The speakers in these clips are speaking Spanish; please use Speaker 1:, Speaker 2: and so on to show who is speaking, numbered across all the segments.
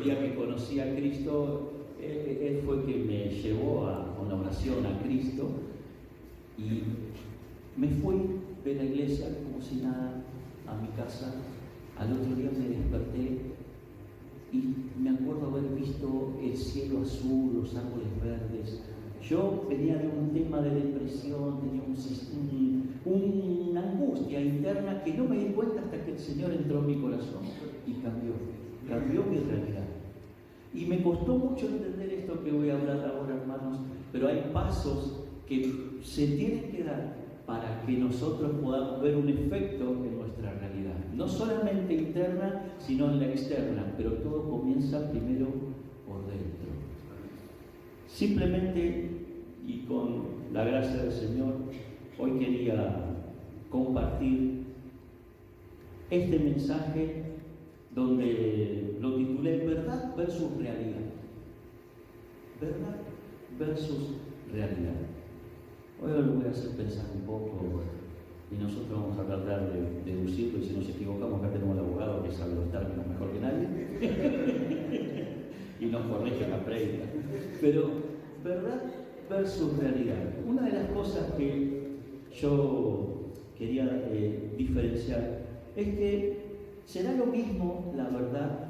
Speaker 1: el día que conocí a Cristo, Él fue quien me llevó con la oración a Cristo, y me fui de la iglesia como si nada a mi casa. Al otro día me desperté y me acuerdo haber visto el cielo azul, los árboles verdes. Yo venía de un tema de depresión, tenía una angustia interna que no me di cuenta hasta que el Señor entró en mi corazón y cambió mi realidad. Y me costó mucho entender esto que voy a hablar ahora, hermanos, pero hay pasos que se tienen que dar para que nosotros podamos ver un efecto en nuestra realidad. No solamente interna, sino en la externa, pero todo comienza primero por dentro. Simplemente, y con la gracia del Señor, hoy quería compartir este mensaje donde lo titulé Verdad versus Realidad. Verdad versus Realidad. Hoy lo voy a hacer pensar un poco y nosotros vamos a tratar de deducirlo, y si nos equivocamos acá tenemos al abogado que sabe los términos mejor que nadie y nos corrige la prédica. Pero verdad versus realidad. Una de las cosas que yo quería diferenciar es que ¿será lo mismo la verdad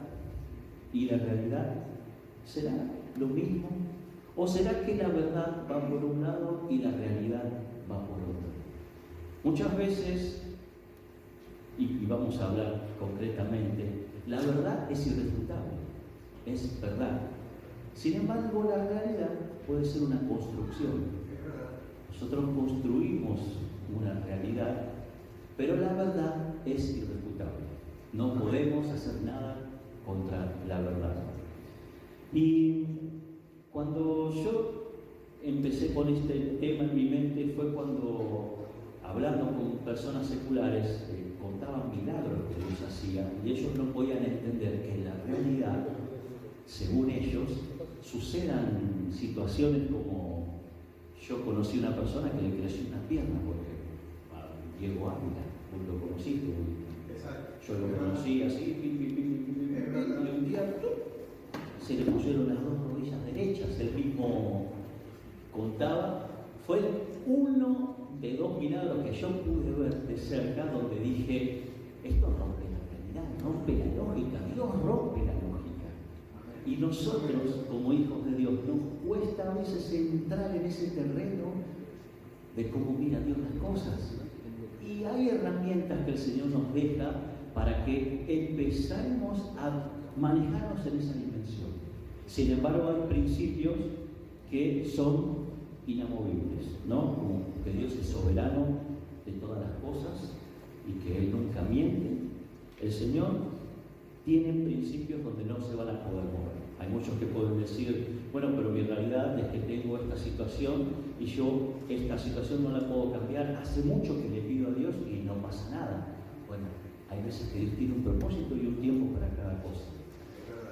Speaker 1: y la realidad? ¿Será lo mismo? ¿O será que la verdad va por un lado y la realidad va por otro? Muchas veces, y vamos a hablar concretamente, la verdad es irrefutable, es verdad. Sin embargo, la realidad puede ser una construcción. Nosotros construimos una realidad, pero la verdad es irrefutable. No podemos hacer nada contra la verdad. Y cuando yo empecé con este tema en mi mente fue cuando, hablando con personas seculares, contaban milagros que Dios hacía, y ellos no podían entender que en la realidad, según ellos, sucedan situaciones como yo conocí una persona que le creció una pierna, porque Diego Ávila, vos lo conociste, yo lo conocí así, y un día se le pusieron las dos rodillas derechas. Él mismo contaba, fue uno de dos milagros que yo pude ver de cerca, donde dije, esto rompe la realidad, rompe la lógica, Dios rompe la lógica. Y nosotros, como hijos de Dios, nos cuesta a veces entrar en ese terreno de cómo mira Dios las cosas. Y hay herramientas que el Señor nos deja para que empezamos a manejarnos en esa dimensión. Sin embargo, hay principios que son inamovibles, ¿no? Como que Dios es soberano de todas las cosas y que Él nunca miente. El Señor tiene principios donde no se van a poder mover. Hay muchos que pueden decir, bueno, pero mi realidad es que tengo esta situación y yo esta situación no la puedo cambiar. Hace mucho que le pido a Dios y no pasa nada. Bueno, hay veces que Dios tiene un propósito y un tiempo para cada cosa.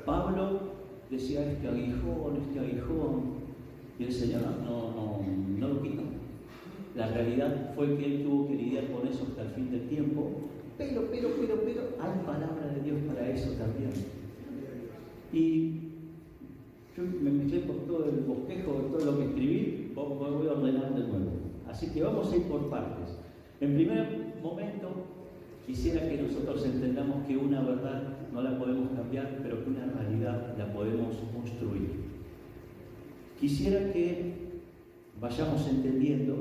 Speaker 1: Pablo decía este aguijón, y el Señor no lo quitó. La realidad fue que Él tuvo que lidiar con eso hasta el fin del tiempo, pero hay palabra de Dios para eso también. Y yo me mezclé por todo el bosquejo de todo lo que escribí, voy a ordenar de nuevo. Así que vamos a ir por partes. En primer momento, quisiera que nosotros entendamos que una verdad no la podemos cambiar, pero que una realidad la podemos construir. Quisiera que vayamos entendiendo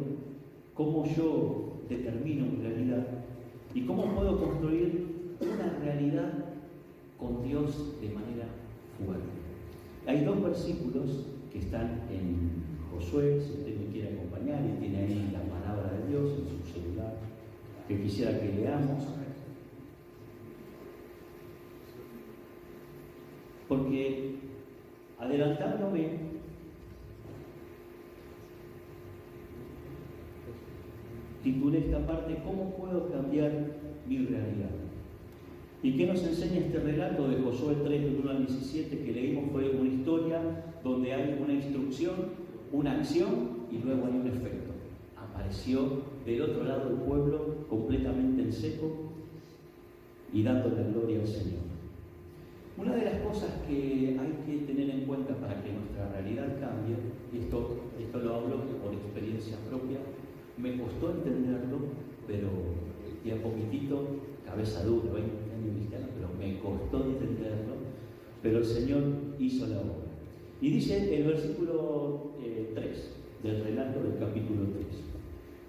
Speaker 1: cómo yo determino mi realidad y cómo puedo construir una realidad con Dios de manera fuerte. Hay dos versículos que están en Josué, si usted me quiere acompañar y tiene ahí la palabra de Dios en su celular, que quisiera que leamos. Porque adelantándome, titulé esta parte, ¿cómo puedo cambiar mi realidad? ¿Y qué nos enseña este relato de Josué 3, del 1 al 17 que leímos? Fue una historia donde hay una instrucción, una acción y luego hay un efecto. Apareció del otro lado del pueblo completamente en seco y dándole gloria al Señor. Una de las cosas que hay que tener en cuenta para que nuestra realidad cambie, y esto lo hablo por experiencia propia, me costó entenderlo, pero ya poquitito, cabeza dura, 20 años cristiano, pero me costó entenderlo, pero el Señor hizo la obra. Y dice el versículo 3 del relato del capítulo 3,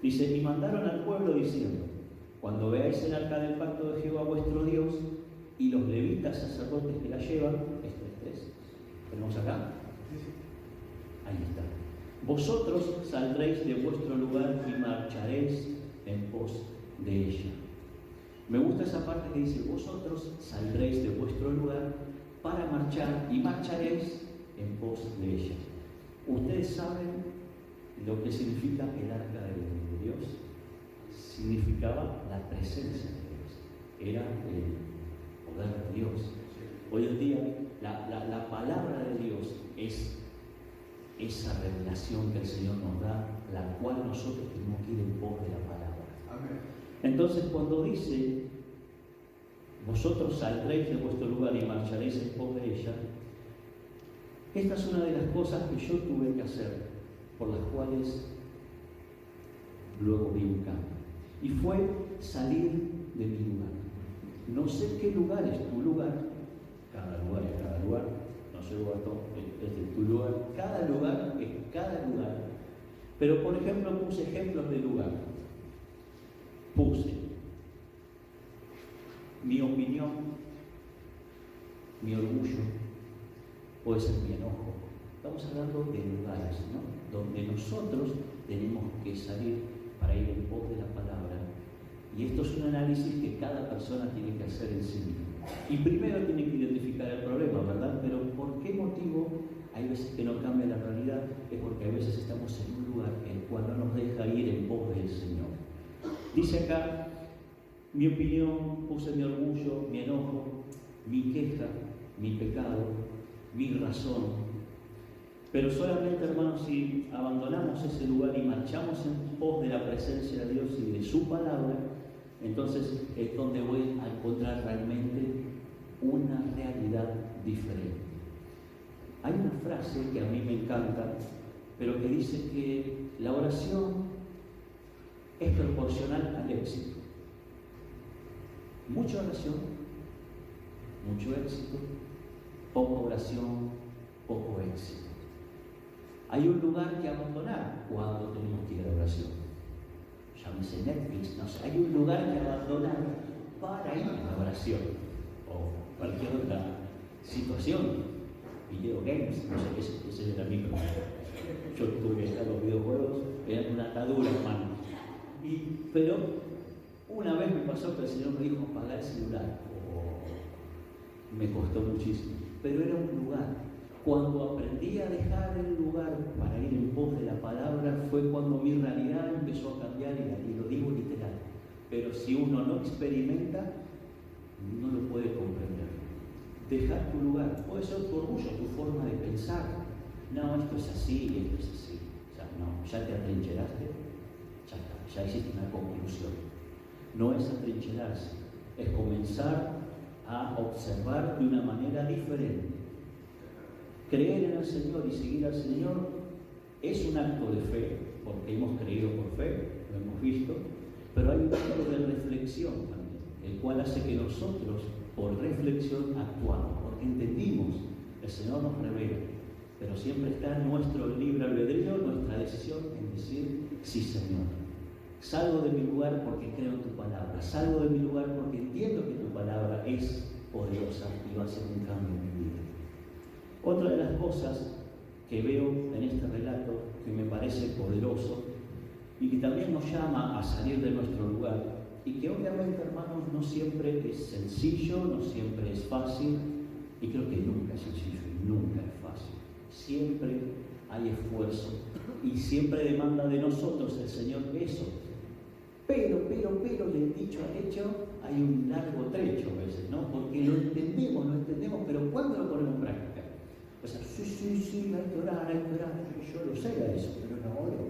Speaker 1: dice: y mandaron al pueblo diciendo: cuando veáis el arca del pacto de Jehová vuestro Dios y los levitas sacerdotes que la llevan, tenemos acá, ahí está, vosotros saldréis de vuestro lugar y marcharéis en pos de ella. Me gusta esa parte que dice: vosotros saldréis de vuestro lugar para marchar y marcharéis en pos de ella. Ustedes saben lo que significa el arca de Dios. Significaba la presencia de Dios, era el poder de Dios. Hoy en día la palabra de Dios es esa revelación que el Señor nos da, la cual nosotros tenemos que ir en pos de la palabra. Amén. Entonces, cuando dice: vosotros saldréis de vuestro lugar y marcharéis en pos de ella, esta es una de las cosas que yo tuve que hacer, por las cuales luego vi un cambio. Y fue salir de mi lugar. No sé qué lugar es tu lugar, cada lugar es cada lugar, no sé, Guato, es tu lugar, cada lugar es cada lugar. Pero, por ejemplo, puse ejemplos de lugar. Puse mi opinión, mi orgullo, puede ser mi enojo. Estamos hablando de lugares, ¿no?, donde nosotros tenemos que salir para ir en pos de la palabra. Y esto es un análisis que cada persona tiene que hacer en sí mismo. Y primero tiene que identificar el problema, ¿verdad? Pero ¿por qué motivo hay veces que no cambia la realidad? Es porque a veces estamos en un lugar el cual no nos deja ir en pos del Señor. Dice acá: mi opinión, puse mi orgullo, mi enojo, mi queja, mi pecado, mi razón. Pero solamente, hermanos, si abandonamos ese lugar y marchamos en pos de la presencia de Dios y de su palabra, entonces es donde voy a encontrar realmente una realidad diferente. Hay una frase que a mí me encanta, pero que dice que la oración es proporcional al éxito. Mucha oración, mucho éxito; poca oración, poco éxito. Hay un lugar que abandonar cuando tenemos que ir a la oración. Llámese Netflix, no sé. Hay un lugar que abandonar para ir a la oración. O cualquier otra situación. Video games, no sé, ese era mi problema. Yo tuve que estar los videojuegos, eran una atadura, hermano. Pero una vez me pasó que el Señor me dijo: apagar el celular. Me costó muchísimo. Pero era un lugar. Cuando aprendí a dejar el lugar para ir en pos de la palabra, fue cuando mi realidad empezó a cambiar, y lo digo literal. Pero si uno no experimenta, no lo puede comprender. Dejar tu lugar, puede ser tu orgullo, tu forma de pensar. No, esto es así, esto es así. O sea, no, ya te atrincheraste, ya está, ya hiciste una conclusión. No es atrincherarse, es comenzar a observar de una manera diferente. Creer en el Señor y seguir al Señor es un acto de fe, porque hemos creído por fe, lo hemos visto, pero hay un acto de reflexión también, el cual hace que nosotros, por reflexión, actuamos, porque entendimos, el Señor nos revela, pero siempre está nuestro libre albedrío, nuestra decisión en decir: sí, Señor, salgo de mi lugar porque creo en tu palabra, salgo de mi lugar porque entiendo que tu palabra es poderosa y va a hacer un cambio en mi vida. Otra de las cosas que veo en este relato, que me parece poderoso y que también nos llama a salir de nuestro lugar, y que obviamente, hermanos, no siempre es sencillo, no siempre es fácil, y creo que nunca es sencillo y nunca es fácil. Siempre hay esfuerzo y siempre demanda de nosotros el Señor eso. Pero, del dicho al hecho hay un largo trecho a veces, ¿no? Porque lo entendemos, pero ¿cuándo lo ponemos en práctica? O sea, sí, hay que orar, yo lo sé a eso, pero no oro.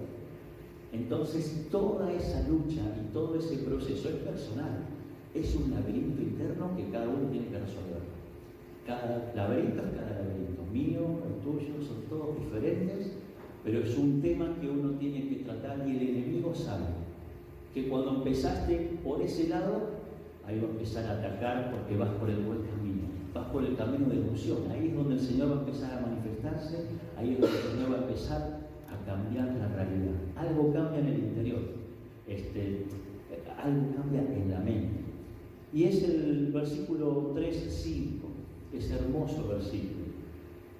Speaker 1: Entonces, toda esa lucha y todo ese proceso es personal. Es un laberinto interno que cada uno tiene que resolver. Cada laberinto es cada laberinto, mío, el tuyo, son todos diferentes, pero es un tema que uno tiene que tratar y el enemigo sabe que cuando empezaste por ese lado, ahí va a empezar a atacar porque vas por el buen camino, vas por el camino de la unción, ahí es donde el Señor va a empezar a manifestarse, ahí es donde el Señor va a empezar a cambiar la realidad. Algo cambia en el interior, algo cambia en la mente. Y es el versículo 3-5, ese hermoso versículo.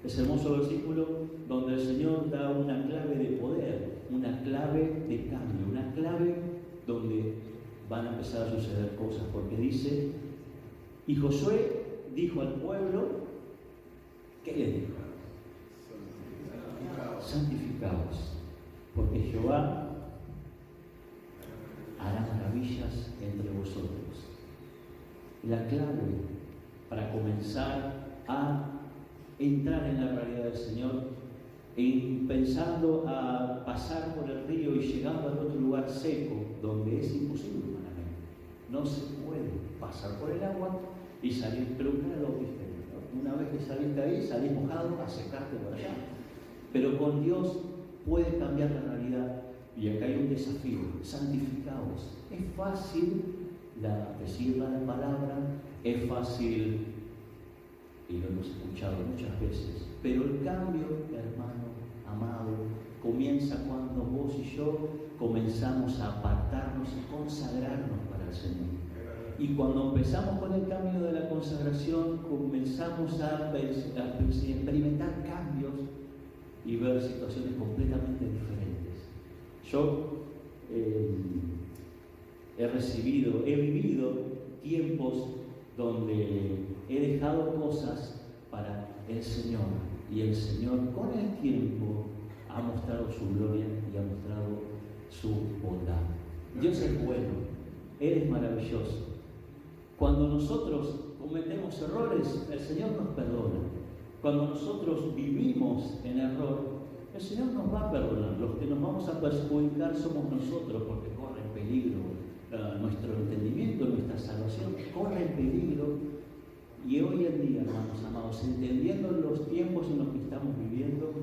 Speaker 1: Ese hermoso versículo donde el Señor da una clave de poder, una clave de cambio, una clave donde van a empezar a suceder cosas, porque dice, y Josué dijo al pueblo, ¿qué le dijo? Santificaos, porque Jehová hará maravillas entre vosotros. La clave para comenzar a entrar en la realidad del Señor, pensando a pasar por el río y llegando a otro lugar seco, donde es imposible humanamente. No se puede pasar por el agua y salir, pero claro, lo viste, ¿no? Una vez que saliste ahí, salís mojado a secarte por allá. Pero con Dios puede cambiar la realidad. Y acá hay un desafío, santificaos. Es fácil decir la palabra, es fácil, y lo hemos escuchado muchas veces, pero el cambio, hermano, amado, comienza cuando vos y yo comenzamos a apartarnos y consagrarnos para el Señor. Y cuando empezamos con el camino de la consagración, comenzamos a experimentar cambios y ver situaciones completamente diferentes. Yo he vivido tiempos donde he dejado cosas para el Señor, y el Señor con el tiempo ha mostrado su gloria y ha mostrado su bondad. Dios es bueno, Él es maravilloso. Cuando nosotros cometemos errores, el Señor nos perdona. Cuando nosotros vivimos en error, el Señor nos va a perdonar. Los que nos vamos a perjudicar somos nosotros, porque corre en peligro nuestro entendimiento, nuestra salvación, corre en peligro. Y hoy en día, hermanos amados, entendiendo los tiempos en los que estamos viviendo,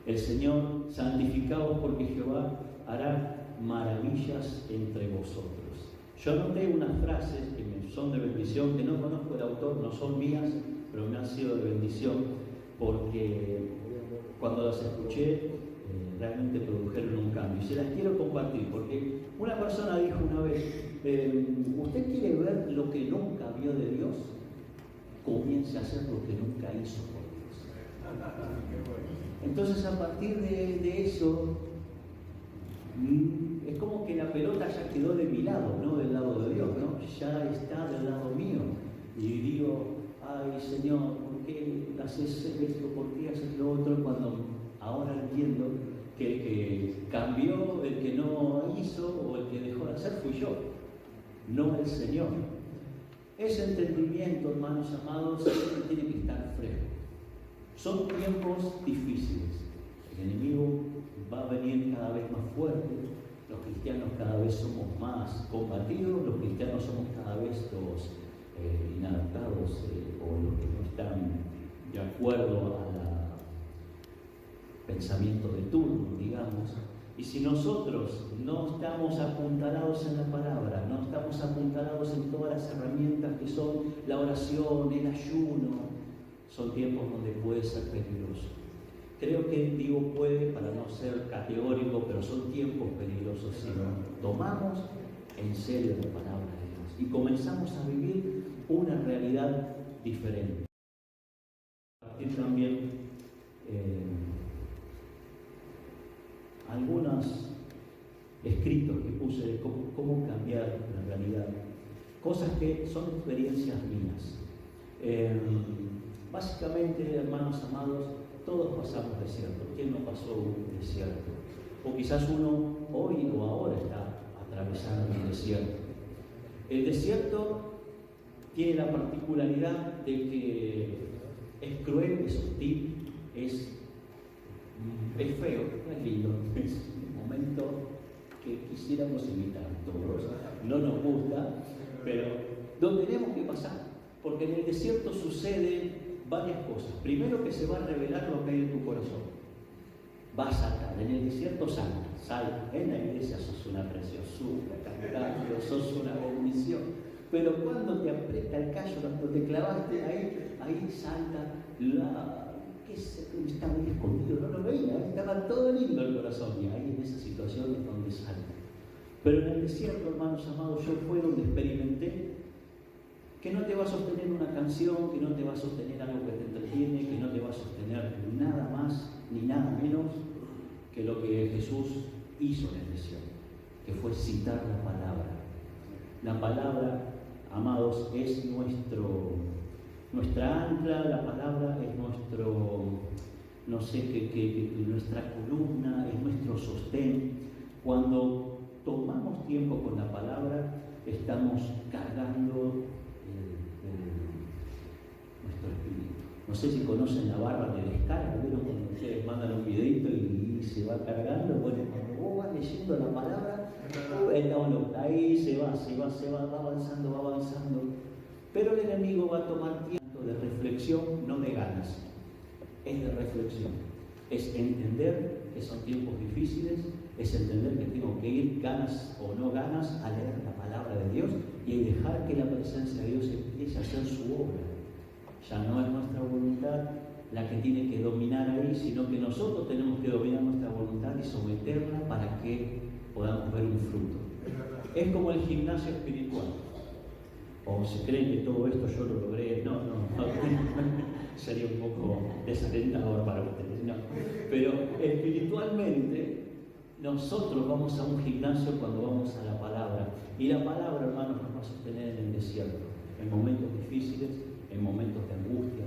Speaker 1: el Señor, santificaos porque Jehová hará maravillas entre vosotros. Yo anoté unas frases que me son de bendición, que no conozco el autor, no son mías, pero me han sido de bendición, porque cuando las escuché, realmente produjeron un cambio. Y se las quiero compartir, porque una persona dijo una vez, ¿usted quiere ver lo que nunca vio de Dios? Comience a hacer lo que nunca hizo por Dios. Entonces, a partir de eso, es como que la pelota ya quedó de mi lado, no del lado de Dios, ¿no? Ya está del lado mío. Y digo, ay Señor, ¿por qué haces esto? ¿Por qué haces lo otro? Cuando ahora entiendo que el que cambió, el que no hizo o el que dejó de hacer fui yo, no el Señor. Ese entendimiento, hermanos amados, siempre tiene que estar fresco. Son tiempos difíciles. El enemigo va a venir cada vez más fuerte. Los cristianos cada vez somos más combatidos. Los cristianos somos cada vez los inadaptados o los que no están de acuerdo al pensamiento de turno, digamos. Y si nosotros no estamos apuntalados en la palabra, no estamos apuntalados en todas las herramientas que son la oración, el ayuno, son tiempos donde puede ser peligroso. Creo que digo puede para no ser categórico, pero son tiempos peligrosos si no tomamos en serio la palabra de Dios y comenzamos a vivir una realidad diferente. Y también algunos escritos que puse de cómo cambiar la realidad, cosas que son experiencias mías. Básicamente, hermanos amados, todos pasamos desierto. ¿Quién no pasó un desierto? O quizás uno hoy o ahora está atravesando un desierto. El desierto tiene la particularidad de que es cruel, es hostil, es feo, no es lindo, es un momento que quisiéramos evitar todos. No nos gusta, pero lo tenemos que pasar, porque en el desierto sucede varias cosas. Primero, que se va a revelar lo que hay en tu corazón. Vas a saltar, en el desierto salta, en la iglesia sos una preciosura, cantando, sos una bendición. Pero cuando te aprieta el callo, cuando te clavaste ahí salta que estaba ahí escondido, no lo veía, estaba todo lindo el corazón, y ahí en esa situación es donde salta. Pero en el desierto, hermanos amados, yo fue donde experimenté que no te va a sostener una canción, que no te va a sostener algo que te entretiene, que no te va a sostener nada más ni nada menos que lo que Jesús hizo en el desierto, que fue citar la palabra. La palabra, amados, es nuestra ancla, la palabra es nuestra columna, es nuestro sostén. Cuando tomamos tiempo con la palabra, estamos cargando nuestro espíritu. No sé si conocen la barra de descarga, ¿vieron cuando ustedes mandan un videito y se va cargando? Bueno, cuando vos vas leyendo la palabra, ahí se va avanzando. Pero el enemigo va a tomar tiempo de reflexión, no de ganas. Es de reflexión. Es entender que son tiempos difíciles, es entender que tengo que ir, ganas o no ganas, a leer la palabra de Dios y dejar que la presencia de Dios empiece a hacer su obra. Ya no es nuestra voluntad la que tiene que dominar ahí, sino que nosotros tenemos que dominar nuestra voluntad y someterla para que podamos ver un fruto. Es como el gimnasio espiritual. O se creen que todo esto yo lo logré, no, sería un poco desalentador para ustedes, no. Pero espiritualmente nosotros vamos a un gimnasio cuando vamos a la palabra, y la palabra, hermanos, nos va a sostener en el desierto, en momentos difíciles, en momentos de angustia.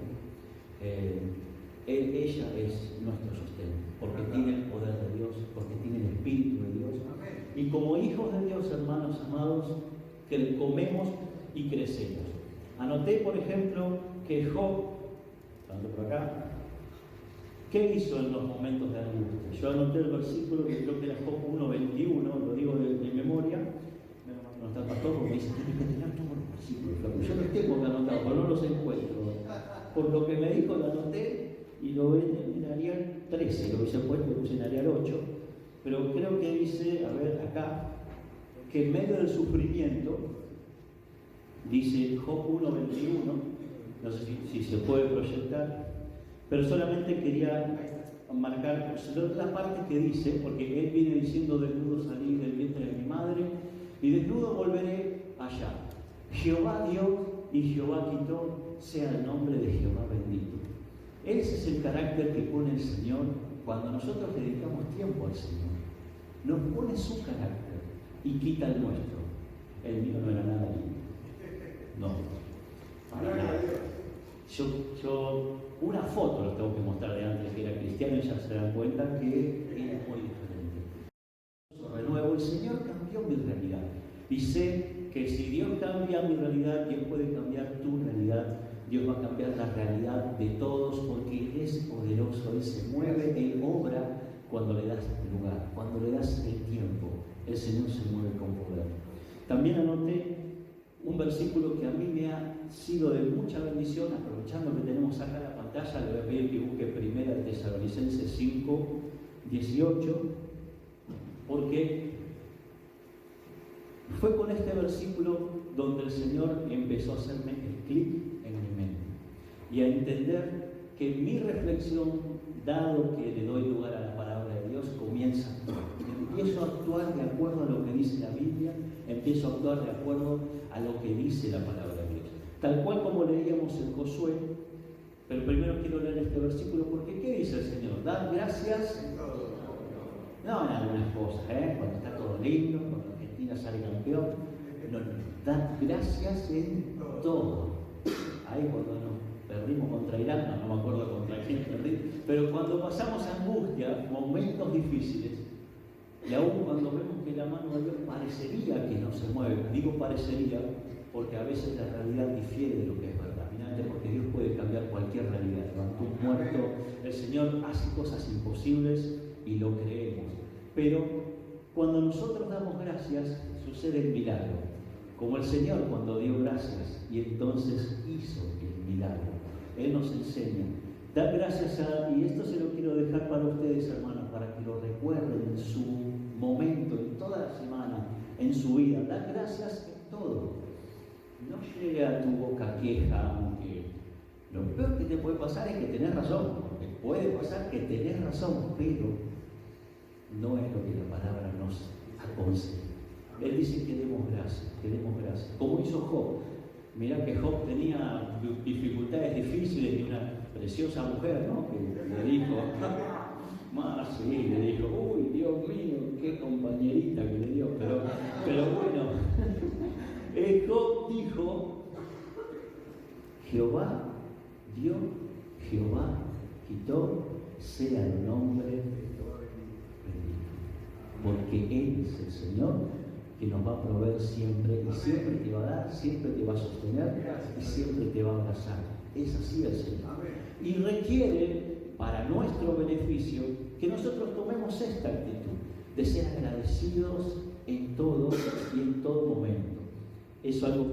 Speaker 1: Ella es nuestro sostén, porque tiene el poder de Dios, porque tiene el Espíritu de Dios, y como hijos de Dios, hermanos amados, que comemos y crecemos. Anoté, por ejemplo, que Job, tanto por acá, ¿qué hizo en los momentos de angustia? Yo anoté el versículo que creo que era Job 1:21, lo digo de memoria. No está el pastor porque me dice, tienes que tener todos los versículos. Yo los tengo que anotar, pero no los encuentro. Por lo que me dijo, lo anoté y lo ven en Arial 13, lo hubiese puesto, lo puse en Arial 8. Pero creo que dice, a ver, acá, que en medio del sufrimiento, dice Job 1:21, no sé si se puede proyectar, pero solamente quería marcar la parte que dice, porque él viene diciendo: desnudo salí del vientre de mi madre y desnudo volveré allá. Jehová dio y Jehová quitó, sea el nombre de Jehová bendito. Ese es el carácter que pone el Señor cuando nosotros dedicamos tiempo al Señor. Nos pone su carácter y quita el nuestro. El mío no era nada lindo. No, para nada. Yo una foto les tengo que mostrar de antes que era cristiano y ya se dan cuenta que era muy diferente. Renuevo, el Señor cambió mi realidad. Y sé que si Dios cambia mi realidad, Dios puede cambiar tu realidad. Dios va a cambiar la realidad de todos, porque Él es poderoso, Él se mueve, Él obra cuando le das el lugar, cuando le das el tiempo. El Señor se mueve con poder. También anoté un versículo que a mí me ha sido de mucha bendición, aprovechando que tenemos acá la pantalla, le voy a pedir que busque 1 Tesalonicenses 5:18, porque fue con este versículo donde el Señor empezó a hacerme el clic en mi mente y a entender que mi reflexión, dado que le doy lugar a la palabra de Dios, comienza. Empiezo a actuar de acuerdo a lo que dice la Biblia, empiezo a actuar de acuerdo a lo que dice la palabra de Dios. Tal cual como leíamos en Josué, pero primero quiero leer este versículo porque ¿qué dice el Señor? Dad gracias, no en algunas cosas, cuando está todo lindo, cuando Argentina sale campeón, no, dad gracias en todo. Ahí cuando nos perdimos contra Irán, no me acuerdo contra quién perdí, pero cuando pasamos angustia, momentos difíciles, y aún cuando vemos que la mano de Dios parecería que no se mueve, digo parecería porque a veces la realidad difiere de lo que es verdad, porque Dios puede cambiar cualquier realidad. Levantó un muerto, el Señor hace cosas imposibles y lo creemos. Pero cuando nosotros damos gracias, sucede el milagro. Como el Señor cuando dio gracias y entonces hizo el milagro. Él nos enseña. Dar gracias y esto se lo quiero dejar para ustedes, hermanos, para que lo recuerden en su momento, en toda la semana, en su vida. Dar gracias en todo. No llegue a tu boca queja, aunque lo peor que te puede pasar es que tenés razón, porque puede pasar que tenés razón, pero no es lo que la palabra nos aconseja. Él dice que demos gracias, como hizo Job. Mirá que Job tenía dificultades difíciles y una preciosa mujer, ¿no? Que le dijo, le dijo, uy, Dios mío, qué compañerita que le dio, pero bueno, Job dijo, Jehová dio, Jehová quitó, sea el nombre bendito, porque Él es el Señor que nos va a proveer siempre, y siempre te va a dar, siempre te va a sostener y siempre te va a abrazar. Es así el Señor. Y requiere, para nuestro beneficio, que nosotros tomemos esta actitud de ser agradecidos en todo y en todo momento. Eso es algo